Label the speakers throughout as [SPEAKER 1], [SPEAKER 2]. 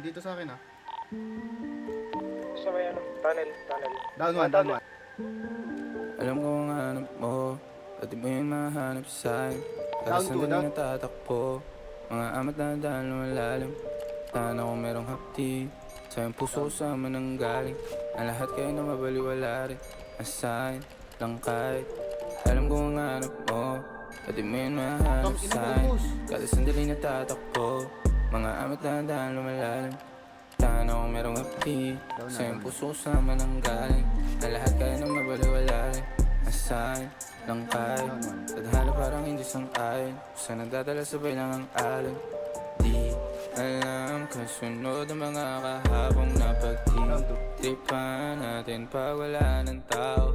[SPEAKER 1] dito sa akin ah.
[SPEAKER 2] Sa may ano, tunnel.
[SPEAKER 1] Down one, down one.
[SPEAKER 3] Alam ko ang hanap mo, pati mo yung mahanap sa'kin. Kada
[SPEAKER 1] Down two,
[SPEAKER 3] sandali
[SPEAKER 1] down.
[SPEAKER 3] natatakbo, mga amat na dahil lumalalim. Tahan ako merong hapdi, sa iyong puso sama nang galing. Ang lahat kayo na mabaliwala rin, ang sa'kin lang kahit. Alam ko ang hanap mo, pati mo yung mahanap
[SPEAKER 1] Tang ina mo,
[SPEAKER 3] sa'kin.
[SPEAKER 1] boss.
[SPEAKER 3] Kada sandali natatakbo, mga amat na dahil lumalalim. Tahan ako merong hapdi, sa iyong puso sama nang galing. Ang lahat kayo na mabaliwala rin, ang sa'kin lang kahit. Tadhana parang hindi sang-ayon, sa nagdadala sabay lang ang alon. Di alam kasunod ang mga kahabang na pagtitripan natin pag wala ng tao.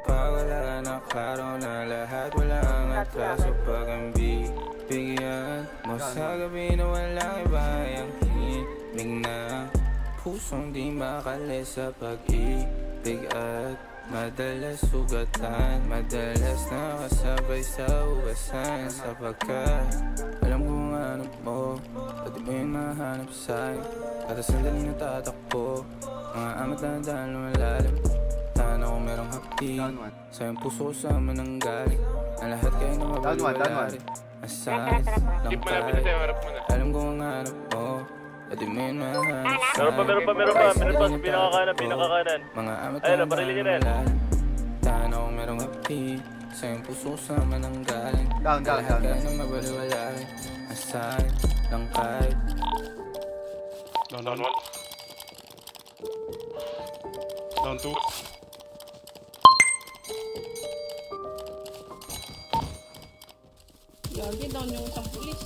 [SPEAKER 3] Pag wala na klaro na lahat, wala ang atraso pag ang bibigyan mo sa gabi na walang iba ang himig na pusong di makalis sa pag-ibig at madalas sugatan, madalas nakasabay sa ugasan. Sapagkat alam ko ang hanap mo, pati mo yung mahanap sa'kin. Kada sandali natatakbo, mga amat na dahil lumalalim. Tahan ako merong hapdi, sa iyong puso sama nang galing. Ang lahat kayo na mabaliwala rin, ang sa'kin lang kahit. Alam ko ang hanap mo, pati mo yung mahanap sa'kin.
[SPEAKER 2] Meron pa, pinakakanan.
[SPEAKER 3] Mga amat
[SPEAKER 2] Ayun,
[SPEAKER 3] na
[SPEAKER 2] barilin niyo na yan.
[SPEAKER 3] malalim. Tahan ako merong hapdi, sa iyong puso sama nang galing.
[SPEAKER 1] Down, down,
[SPEAKER 3] Lahat
[SPEAKER 1] down,
[SPEAKER 3] kayo
[SPEAKER 1] down.
[SPEAKER 3] na mabaliwala rin, ang sa'kin lang kahit.
[SPEAKER 4] Down 1. Down 2.
[SPEAKER 5] Lagi down yung isang pulis.